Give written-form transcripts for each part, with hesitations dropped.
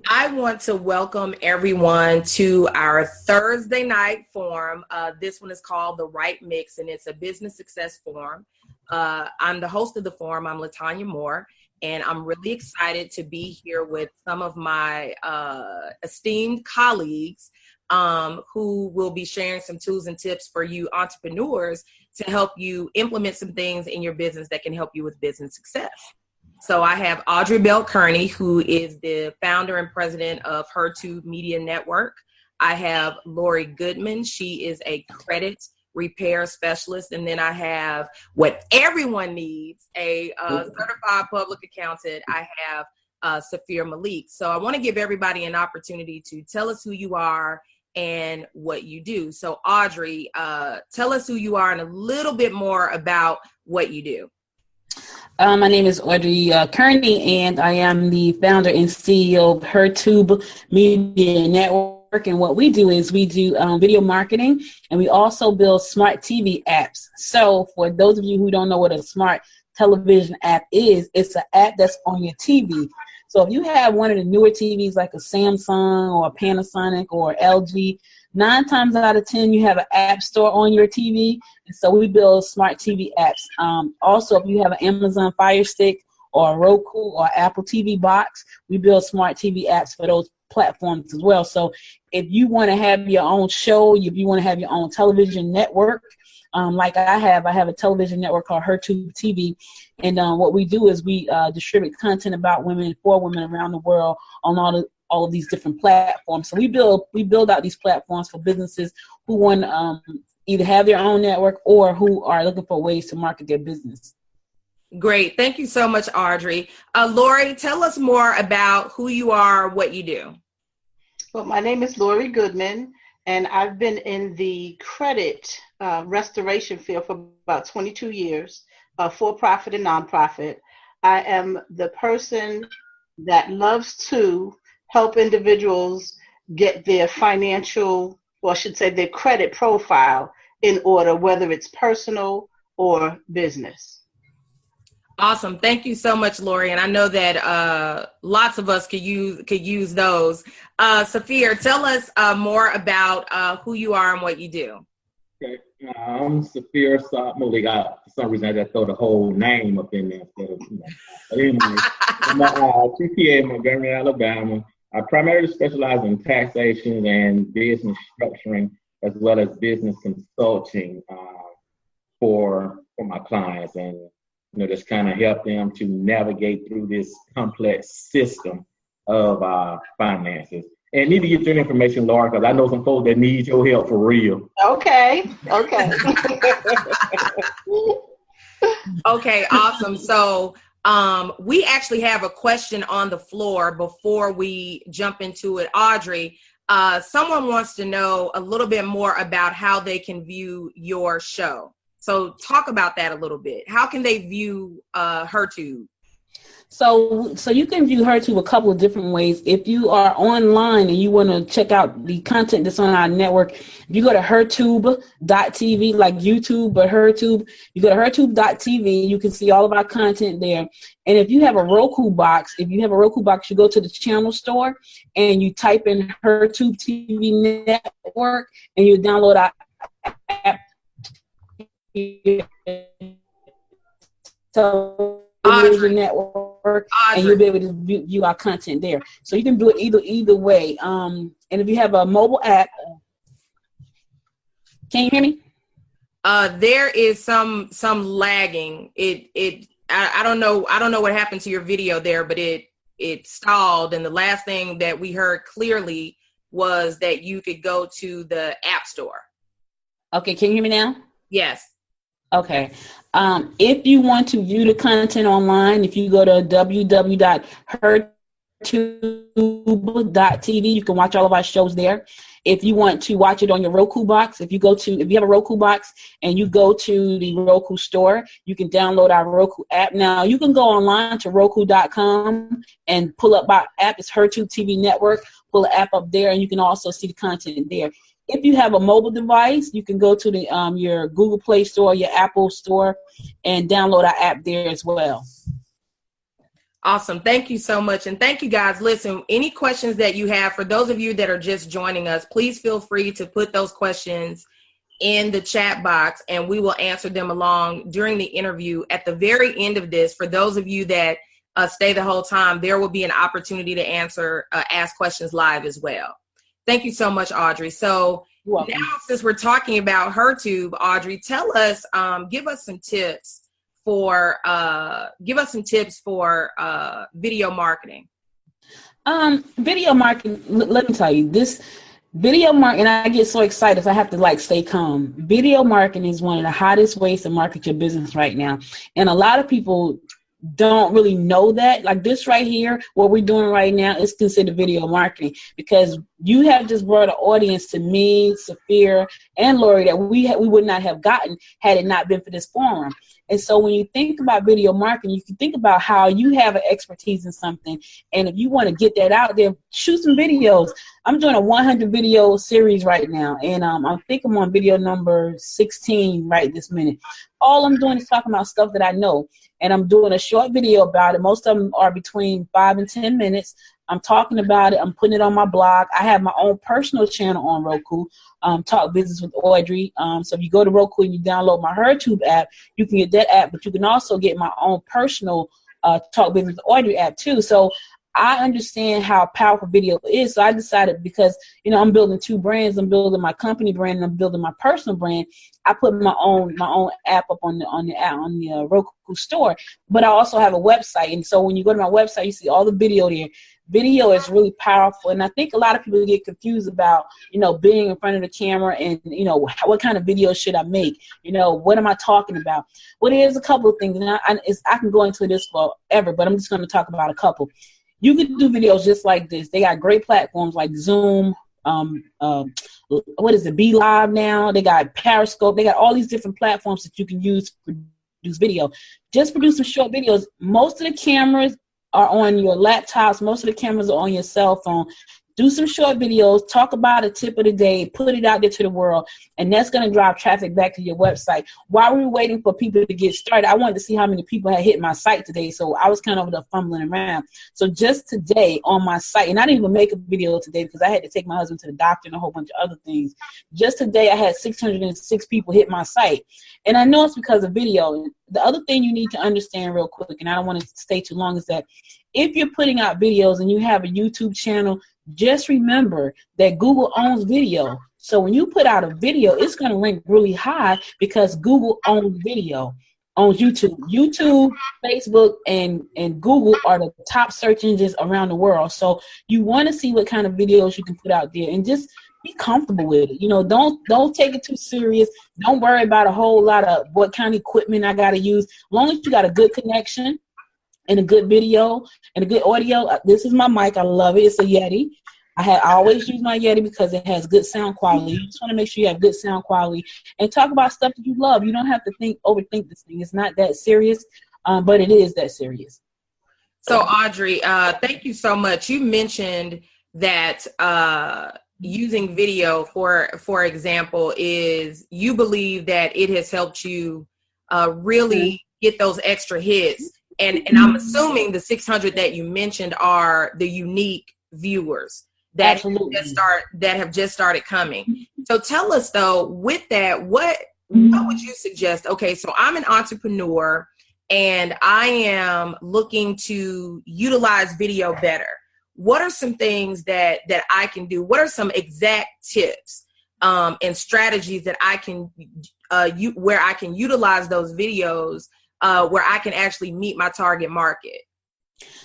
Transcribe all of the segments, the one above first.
I want to welcome everyone to our Thursday night forum. This one is called The Right Mix, and it's a business success forum. I'm the host of the forum. I'm LeTonya Moore, and I'm really excited to be here with some of my esteemed colleagues who will be sharing some tools and tips for you entrepreneurs to help you implement some things in your business that can help you with business success. So I have Audrey Bell Kearney, who is the founder and president of HerTube Media Network. I have Laurie Goodman. She is a credit repair specialist. And then I have what everyone needs, a certified public accountant. I have Saafir Malik. So I want to give everybody an opportunity to tell us who you are and what you do. So Audrey, tell us who you are and a little bit more about what you do. My name is Audrey Kearney, and I am the founder and CEO of HerTube Media Network. And what we do is we do video marketing, and we also build smart TV apps. So for those of you who don't know what a smart television app is, it's an app that's on your TV. So if you have one of the newer TVs like a Samsung or a Panasonic or LG, 9 times out of 10, you have an app store on your TV. And so we build smart TV apps. Also, if you have an Amazon Fire Stick or a Roku or Apple TV box, we build smart TV apps for those platforms as well. So if you want to have your own show, if you want to have your own television network, like I have a television network called HerTube TV. And what we do is we distribute content about women, for women around the world on all of these different platforms. So we build out these platforms for businesses who want either have their own network or who are looking for ways to market their business. Great. Thank you so much, Audrey. Laurie, tell us more about who you are, what you do. Well, my name is Laurie Goodman, and I've been in the credit restoration field for about 22 years, for-profit and nonprofit. I am the person that loves to help individuals get their financial, or I should say their credit profile in order, whether it's personal or business. Awesome. Thank you so much, Laurie. And I know that lots of us could use those. Saafir, tell us more about who you are and what you do. Okay. I'm Saafir Saafir Malik. For some reason, I just throw the whole name up in there. But anyway, I'm a CPA in Montgomery, Alabama. I primarily specialize in taxation and business structuring, as well as business consulting for my clients, and just kind of help them to navigate through this complex system of finances. And need to get your information, Laura, because I know some folks that need your help for real. Okay. Okay, awesome. So we actually have a question on the floor before we jump into it. Audrey, someone wants to know a little bit more about how they can view your show. So talk about that a little bit. How can they view HerTube? So you can view HerTube a couple of different ways. If you are online and you want to check out the content that's on our network, if you go to hertube.tv, like YouTube, but HerTube, you go to hertube.tv, you can see all of our content there. And if you have a Roku box, you go to the channel store and you type in HerTube TV Network and you download our app. Television network, and you'll be able to view our content there. So you can do it either way. And if you have a mobile app, can you hear me? There is some lagging. I don't know what happened to your video there, but it stalled. And the last thing that we heard clearly was that you could go to the App Store. Okay, can you hear me now? Yes. Okay. If you want to view the content online, if you go to www.hertube.tv, you can watch all of our shows there. If you want to watch it on your Roku box, if you have a Roku box and you go to the Roku store, you can download our Roku app. Now, you can go online to Roku.com and pull up our app. It's HerTube TV Network. Pull the app up there, and you can also see the content there. If you have a mobile device, you can go to the your Google Play Store, your Apple Store, and download our app there as well. Awesome. Thank you so much. And thank you guys. Listen, any questions that you have, for those of you that are just joining us, please feel free to put those questions in the chat box and we will answer them along during the interview. At the very end of this, for those of you that stay the whole time, there will be an opportunity to ask questions live as well. Thank you so much, Audrey. So now, since we're talking about HerTube, Audrey, tell us, give us some tips for video marketing. Video marketing, let me tell you, this video marketing, I get so excited if I have to stay calm. Video marketing is one of the hottest ways to market your business right now. And a lot of people don't really know that. Like this right here, what we're doing right now is considered video marketing, because you have just brought an audience to me, Saafir, and Laurie that we would not have gotten had it not been for this forum. And so when you think about video marketing, you can think about how you have an expertise in something. And if you want to get that out there, shoot some videos. I'm doing a 100 video series right now. And I think I'm on video number 16 right this minute. All I'm doing is talking about stuff that I know. And I'm doing a short video about it. Most of them are between 5 and 10 minutes. I'm talking about it. I'm putting it on my blog. I have my own personal channel on Roku, Talk Business with Audrey. So if you go to Roku and you download my HerTube app, you can get that app, but you can also get my own personal Talk Business with Audrey app too. So I understand how powerful video is. So I decided, because, I'm building two brands. I'm building my company brand and I'm building my personal brand. I put my own app up on the Roku store, but I also have a website. And so when you go to my website, you see all the video there. Video is really powerful. And I think a lot of people get confused about, being in front of the camera and, what kind of video should I make? What am I talking about? Well, there's a couple of things, and I can go into this forever, but I'm just going to talk about a couple. You can do videos just like this. They got great platforms like Zoom, Be Live now. They got Periscope. They got all these different platforms that you can use to produce video. Just produce some short videos. Most of the cameras are on your laptops. Most of the cameras are on your cell phone. Do some short videos, talk about a tip of the day, put it out there to the world, and that's going to drive traffic back to your website. While we were waiting for people to get started, I wanted to see how many people had hit my site today, so I was kind of over there fumbling around. So just today on my site, and I didn't even make a video today because I had to take my husband to the doctor and a whole bunch of other things. Just today I had 606 people hit my site, and I know it's because of video. The other thing you need to understand real quick, and I don't want to stay too long, is that if you're putting out videos and you have a YouTube channel, just remember that Google owns video. So when you put out a video, it's going to rank really high because Google owns video, owns YouTube. YouTube, Facebook, and Google are the top search engines around the world. So you want to see what kind of videos you can put out there and just be comfortable with it. Don't take it too serious. Don't worry about a whole lot of what kind of equipment I got to use. As long as you got a good connection and a good video and a good audio. This is my mic. I love it. It's a Yeti. I always use my Yeti because it has good sound quality. You just want to make sure you have good sound quality and talk about stuff that you love. You don't have to overthink this thing. It's not that serious, but it is that serious. So Audrey, thank you so much. You mentioned that using video, for example, is you believe that it has helped you really get those extra hits. And I'm assuming the 600 that you mentioned are the unique viewers that have just started coming. So tell us though, with that, what would you suggest? Okay, so I'm an entrepreneur and I am looking to utilize video better. What are some things that I can do? What are some exact tips and strategies that I can where I can utilize those videos where I can actually meet my target market?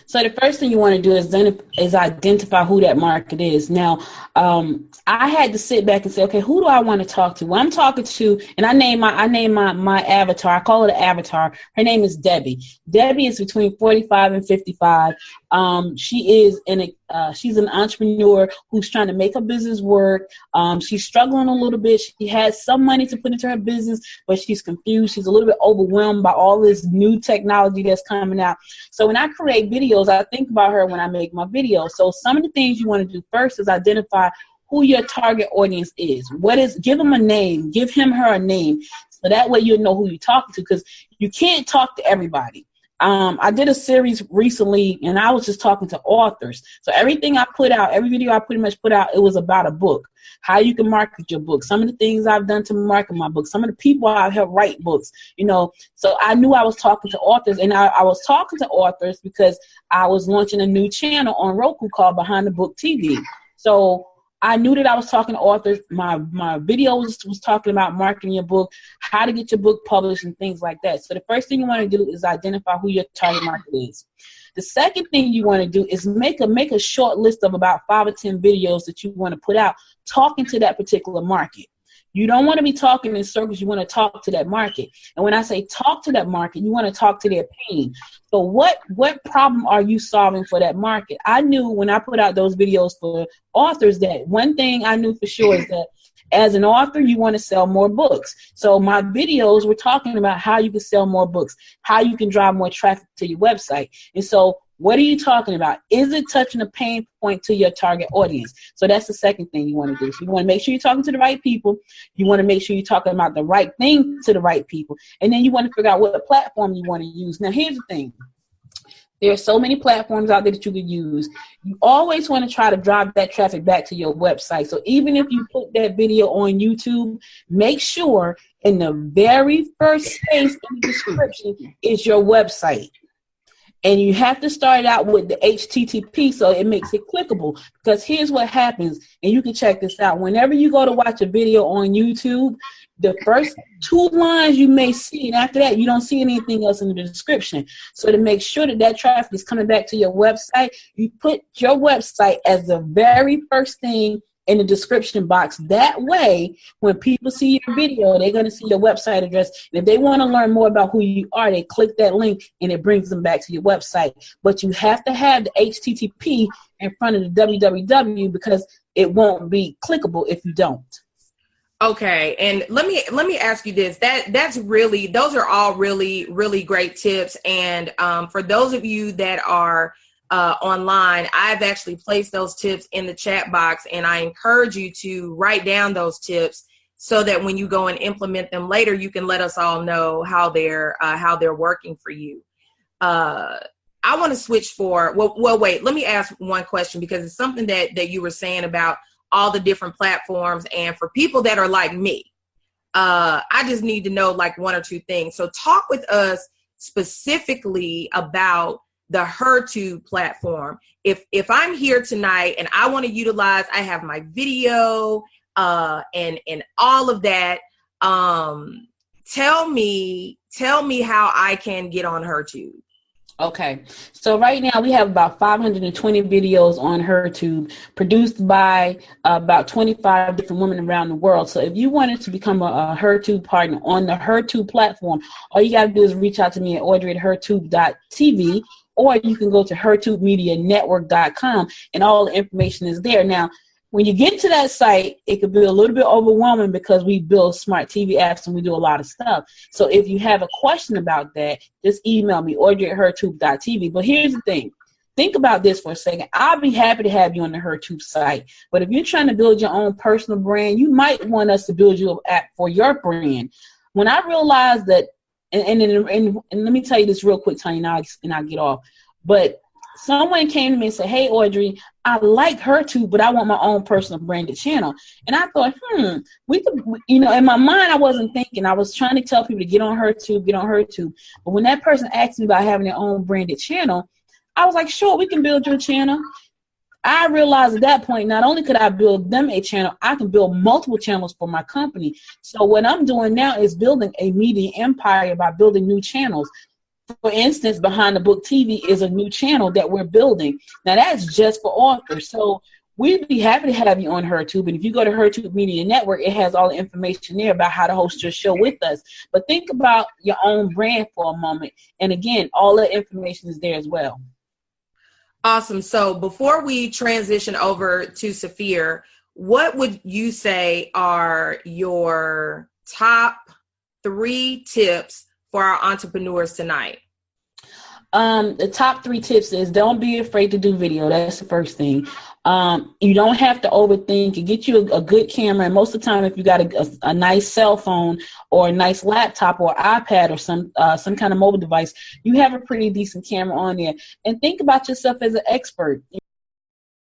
So the first thing you want to do is identify who that market is. Now, I had to sit back and say, okay, who do I want to talk to? Well, I'm talking to, and I name my avatar. I call it an avatar. Her name is Debbie. Debbie is between 45 and 55. She's an entrepreneur who's trying to make her business work. She's struggling a little bit. She has some money to put into her business, but she's confused. She's a little bit overwhelmed by all this new technology that's coming out. So when I create videos, I think about her when I make my videos. So some of the things you want to do first is identify who your target audience is. Give them a name, give him, her a name. So that way you'll know who you're talking to, because you can't talk to everybody. I did a series recently, and I was just talking to authors. So everything I put out, every video I pretty much put out, it was about a book, how you can market your book, some of the things I've done to market my book, some of the people I've helped write books, So I knew I was talking to authors, and I was talking to authors because I was launching a new channel on Roku called Behind the Book TV. So I knew that I was talking to authors. My video was talking about marketing your book, how to get your book published, and things like that. So the first thing you want to do is identify who your target market is. The second thing you want to do is make a short list of about 5 or 10 videos that you want to put out talking to that particular market. You don't want to be talking in circles. You want to talk to that market. And when I say talk to that market, you want to talk to their pain. So what problem are you solving for that market? I knew when I put out those videos for authors that one thing I knew for sure is that as an author, you want to sell more books. So my videos were talking about how you can sell more books, how you can drive more traffic to your website. And so what are you talking about? Is it touching a pain point to your target audience? So that's the second thing you want to do. So you want to make sure you're talking to the right people. You want to make sure you're talking about the right thing to the right people. And then you want to figure out what platform you want to use. Now, here's the thing. There are so many platforms out there that you could use. You always want to try to drive that traffic back to your website. So even if you put that video on YouTube, make sure in the very first space in the description is your website. And you have to start out with the HTTP so it makes it clickable. Because here's what happens, and you can check this out. Whenever you go to watch a video on YouTube, the first 2 lines you may see, and after that, you don't see anything else in the description. So to make sure that traffic is coming back to your website, you put your website as the very first thing in the description box. That way, when people see your video, they're going to see your website address. And if they want to learn more about who you are, they click that link and it brings them back to your website. But you have to have the HTTP in front of the www because it won't be clickable if you don't. Okay, and let me ask you this. Those are all really, really great tips. And for those of you that are online, I've actually placed those tips in the chat box, and I encourage you to write down those tips so that when you go and implement them later, you can let us all know how they're working for you. I want to switch wait, let me ask one question, because it's something that you were saying about all the different platforms, and for people that are like me, I just need to know like 1 or 2 things. So talk with us specifically about the HerTube platform. If I'm here tonight and I want to utilize, I have my video and all of that. Tell me how I can get on HerTube. Okay, so right now we have about 520 videos on HerTube produced by about 25 different women around the world. So if you wanted to become a HerTube partner on the HerTube platform, all you got to do is reach out to me at Audrey@hertube.tv, or you can go to hertubemedianetwork.com and all the information is there. Now, when you get to that site, it could be a little bit overwhelming because we build smart TV apps and we do a lot of stuff. So if you have a question about that, just email me, Audrey@hertube.tv. But here's the thing. Think about this for a second. I'll be happy to have you on the HerTube site. But if you're trying to build your own personal brand, you might want us to build you an app for your brand. When I realized that, and let me tell you this real quick, Tanya, and I'll get off. But someone came to me and said, "Hey, Audrey, I like HerTube, but I want my own personal branded channel." And I thought, we could, in my mind, I wasn't thinking. I was trying to tell people to get on HerTube. But when that person asked me about having their own branded channel, I was like, sure, we can build your channel. I realized at that point, not only could I build them a channel, I can build multiple channels for my company. So what I'm doing now is building a media empire by building new channels. For instance, Behind the Book TV is a new channel that we're building. Now, that's just for authors. So we'd be happy to have you on HerTube. And if you go to HerTube Media Network, it has all the information there about how to host your show with us. But think about your own brand for a moment. And again, all that information is there as well. Awesome. So before we transition over to Saafir, what would you say are your top 3 tips for our entrepreneurs tonight? The top 3 tips is don't be afraid to do video. That's the first thing. You don't have to overthink. You get you a good camera, and most of the time, if you got a nice cell phone or a nice laptop or iPad or some kind of mobile device, you have a pretty decent camera on there. And think about yourself as an expert.